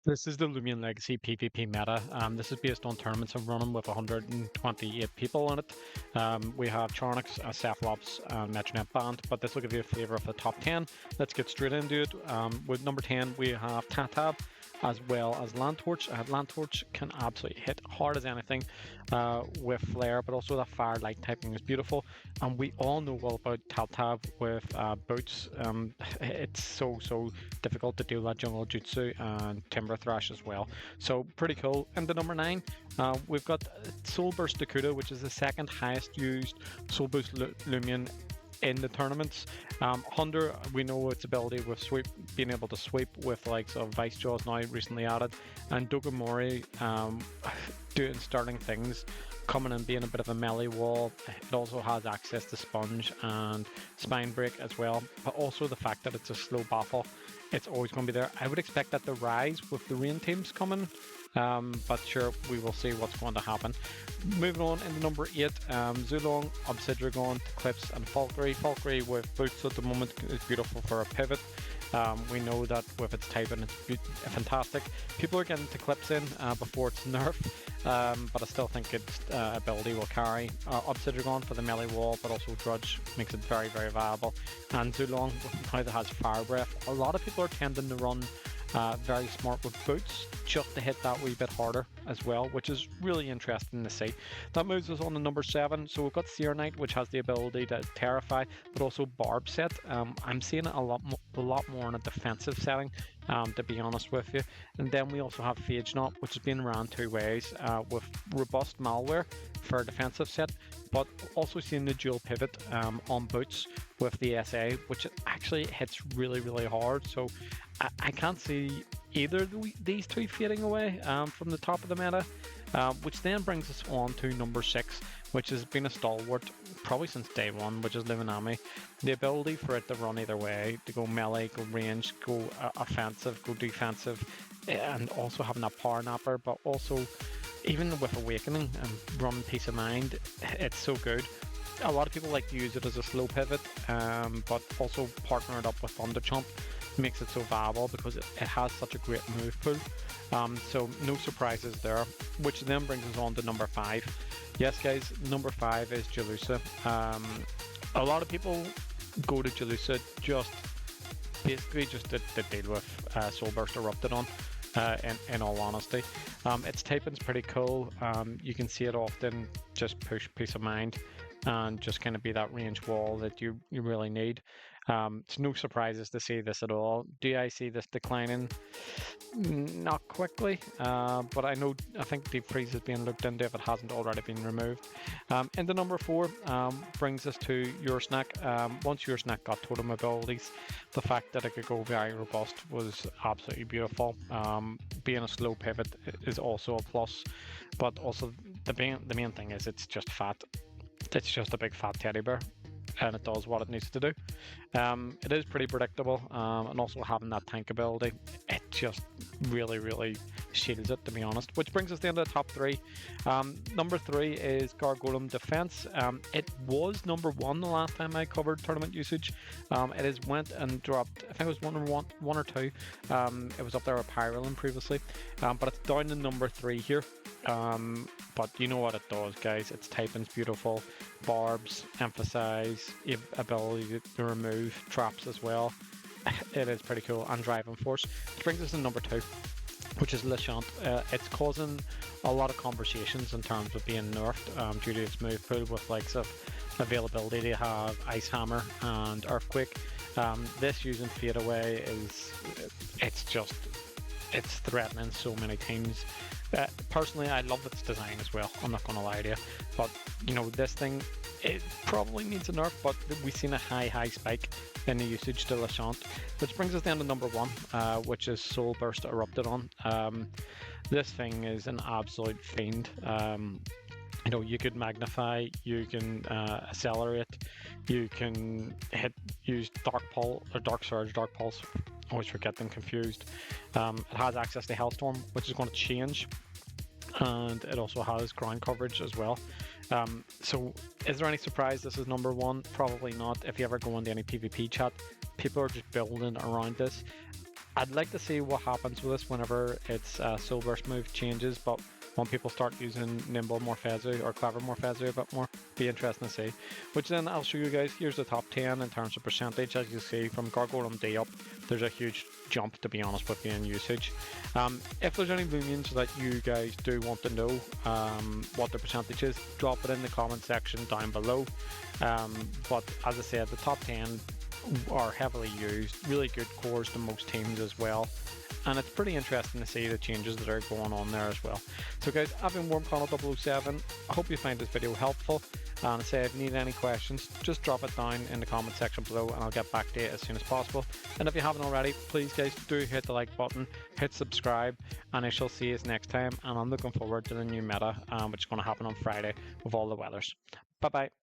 This is the Loomian Legacy PvP meta. This is based on tournaments I'm running with 128 people in it. We have Charonyx, cephalops, and metronette band, but this will give you a flavour of the top 10. Let's get straight into it. With number 10, we have Tatab, as well as lant torch. Lant torch can absolutely hit hard as anything with flare, but also that fire light typing is beautiful. And we all know all about Tatab with boots. It's so difficult to do that jungle jutsu and timber thrash as well. So pretty cool. And the number 9, we've got soulburst Duda, which is the second highest used soulburst Loomian in the tournaments. Hunter, we know its ability with sweep, being able to sweep with likes of Vice Jaws now recently added, and Dogamori doing starting things, coming and being a bit of a melee wall. It also has access to sponge and spine break as well, but also the fact that it's a slow baffle, it's always going to be there. I would expect that to rise with the rain teams coming, but sure, we will see what's going to happen. Moving on into number 8, Zilong, Obsidragon, Clips, and Falkery. Falkery with boots at the moment is beautiful for a pivot. We know that with its typing, it's fantastic. People are getting to Clips in before it's nerfed, but I still think its ability will carry. Obsidragon for the melee wall, but also Drudge makes it very viable. And Zilong, now that has Fire Breath, a lot of people are tending to run very smart with boots just to hit that wee bit harder as well, which is really interesting to see. That moves us on to number 7. So we've got Serite, which has the ability to terrify, but also barb set. I'm seeing it a lot more in a defensive setting, to be honest with you. And then we also have Phage Knot, which has been around 2 ways, with robust malware for a defensive set, but also seeing the dual pivot on boots with the SA, which actually hits really hard. So I can't see either of these two fading away from the top of the meta, which then brings us on to number 6, which has been a stalwart probably since day 1, which is Lami. The ability for it to run either way, to go melee, go range, go offensive, go defensive, and also having that power napper, but also even with Awakening and run Peace of Mind, it's so good. A lot of people like to use it as a slow pivot, but also partner it up with Thunderchomp makes it so viable because it has such a great move pool. So no surprises there, which then brings us on to number 5. Yes guys, number 5 is Jalusa. A lot of people go to Jalusa basically just to deal with Soulburst Erupted on, in all honesty. Its typing's pretty cool. You can see it often just push Peace of Mind and just kind of be that range wall that you really need. It's no surprises to see this at all. Do I see this declining? Not quickly, but I think Deep Freeze is being looked into if it hasn't already been removed. Into number 4 brings us to Your Snack. Once Your Snack got totem abilities, the fact that it could go very robust was absolutely beautiful. Being a slow pivot is also a plus, but also the main thing is it's just fat. It's just a big fat teddy bear, and it does what it needs to do. It is pretty predictable, and also having that tank ability, it just really shields it, to be honest. Which brings us down to the top 3. Number 3 is Gar Golem Defense. It was number 1 the last time I covered tournament usage. It has went and dropped, I think it was one or two. It was up there with Pyrolim previously, but it's down to number 3 here. But you know what it does, guys. Its typing's beautiful. Barbs, emphasize, ability to remove traps as well. It is pretty cool. And driving force. Which brings us to number 2, which is Lachant. It's causing a lot of conversations in terms of being nerfed due to its move pool with likes of availability to have Ice Hammer and Earthquake. This using Fade Away it's threatening so many teams. Personally, I love its design as well. I'm not going to lie to you, but this thing, it probably needs a nerf, but we've seen a high spike in the usage to Lachant, which brings us down to number 1, which is Soulburst Erupted on. This thing is an absolute fiend. You could magnify, you can accelerate, you can use Dark Surge, Dark Pulse. Always forget them confused. It has access to Hellstorm, which is going to change, and it also has ground coverage as well. So is there any surprise this is number 1? Probably not. If you ever go into any PvP chat, people are just building around this. I'd like to see what happens with this whenever its soulburst move changes, but when people start using nimble morphezu or clever morphezu a bit more, be interesting to see. Which then I'll show you guys. Here's the top 10 in terms of percentage. As you see, from Gar Golem D up, there's a huge jump, to be honest with you, in usage. If there's any Loomians that you guys do want to know what the percentage is, drop it in the comment section down below. But as I said, the top 10 are heavily used, really good cores to most teams as well, and it's pretty interesting to see the changes that are going on there as well. So guys, I've been WarmConnell007. I hope you find this video helpful, and say if you need any questions, just drop it down in the comment section below and I'll get back to you as soon as possible. And if you haven't already, please guys do hit the like button, hit subscribe, and I shall see you next time. And I'm looking forward to the new meta, which is going to happen on Friday with all the weathers. Bye bye.